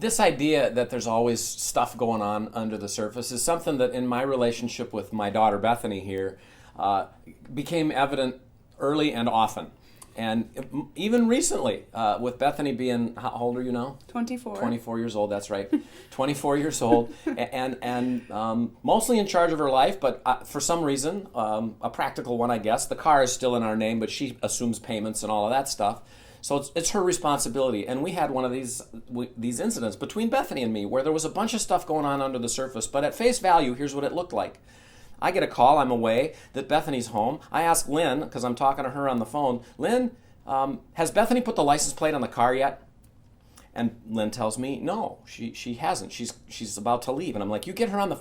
this idea that there's always stuff going on under the surface is something that in my relationship with my daughter Bethany here became evident early and often. And even recently, with Bethany being, how old are you now? 24. 24 years old, that's right. 24 years old, and mostly in charge of her life, but for some reason, a practical one, I guess. The car is still in our name, but she assumes payments and all of that stuff. So it's her responsibility. And we had one of these incidents between Bethany and me where there was a bunch of stuff going on under the surface, but at face value, here's what it looked like. I get a call, I'm away, that Bethany's home. I ask Lynn, because I'm talking to her on the phone, Lynn, has Bethany put the license plate on the car yet? And Lynn tells me, no, she hasn't. She's about to leave. And I'm like, you get her on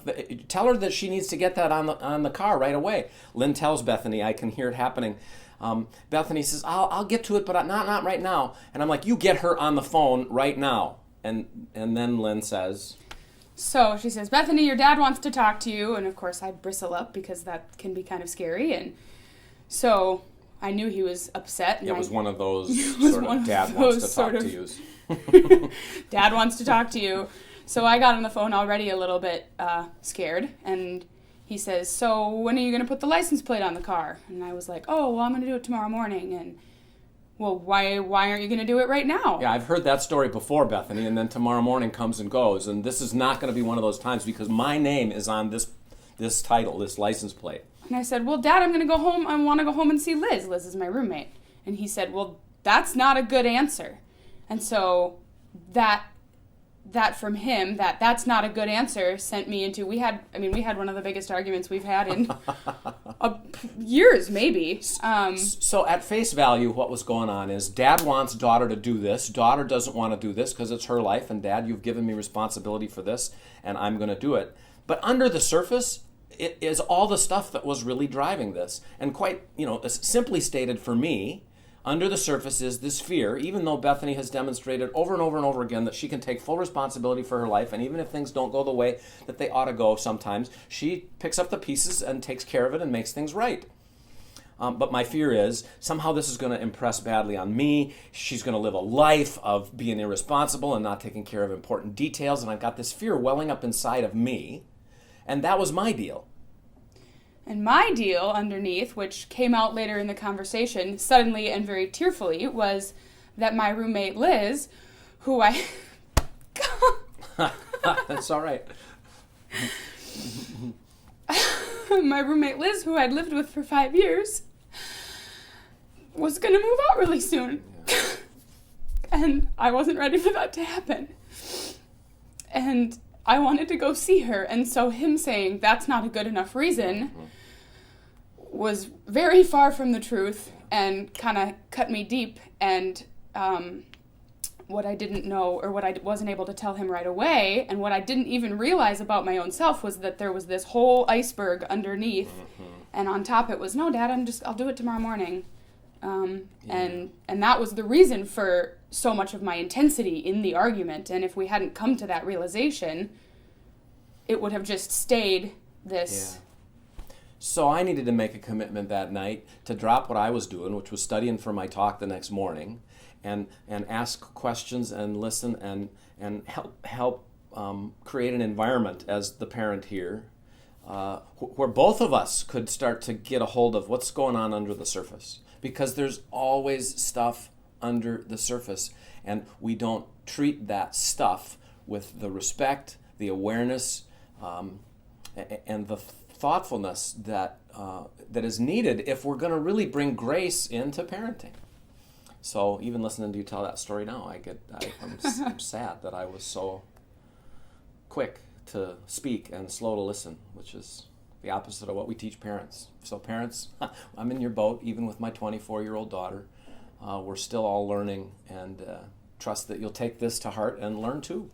tell her that she needs to get that on the car right away. Lynn tells Bethany, I can hear it happening. Bethany says, I'll get to it, but not right now. And I'm like, you get her on the phone right now. And then Lynn says... So she says, Bethany, your dad wants to talk to you. And of course I bristle up because that can be kind of scary. And so I knew he was upset. And it was one of those sort of dad wants to talk to you. Dad wants to talk to you. So I got on the phone already a little bit scared. And he says, so when are you going to put the license plate on the car? And I was like, oh, well, I'm going to do it tomorrow morning. And well, why aren't you going to do it right now? Yeah, I've heard that story before, Bethany, and then tomorrow morning comes and goes, and this is not going to be one of those times because my name is on this title, this license plate. And I said, well, Dad, I'm going to go home. I want to go home and see Liz. Liz is my roommate. And he said, well, that's not a good answer. And so that from him, that's not a good answer, sent me into, we had one of the biggest arguments we've had in years, maybe. So at face value, what was going on is Dad wants daughter to do this. Daughter doesn't want to do this because it's her life, and Dad, you've given me responsibility for this, and I'm going to do it. But under the surface, it is all the stuff that was really driving this. And quite, simply stated for me, under the surface is this fear, even though Bethany has demonstrated over and over and over again that she can take full responsibility for her life, and even if things don't go the way that they ought to go sometimes, she picks up the pieces and takes care of it and makes things right. But my fear is somehow this is going to impress badly on me. She's going to live a life of being irresponsible and not taking care of important details, and I've got this fear welling up inside of me, and that was my deal. And my deal underneath, which came out later in the conversation, suddenly and very tearfully, was that my roommate Liz, who I... That's all right. My roommate Liz, who I'd lived with for 5 years, was going to move out really soon. Yeah. And I wasn't ready for that to happen. And I wanted to go see her, and so him saying that's not a good enough reason was very far from the truth and kind of cut me deep. And what I didn't know, or what I wasn't able to tell him right away, and what I didn't even realize about my own self, was that there was this whole iceberg underneath, and on top it was, no, Dad, I'll do it tomorrow morning. And that was the reason for so much of my intensity in the argument. And if we hadn't come to that realization, it would have just stayed this. Yeah. So I needed to make a commitment that night to drop what I was doing, which was studying for my talk the next morning, and ask questions and listen and help create an environment as the parent here where both of us could start to get a hold of what's going on under the surface. Because there's always stuff under the surface, and we don't treat that stuff with the respect, the awareness, and the thoughtfulness that is needed if we're going to really bring grace into parenting. So even listening to you tell that story now, I'm sad that I was so quick to speak and slow to listen, which is the opposite of what we teach parents. So parents, I'm in your boat, even with my 24-year-old daughter. We're still all learning, and trust that you'll take this to heart and learn too.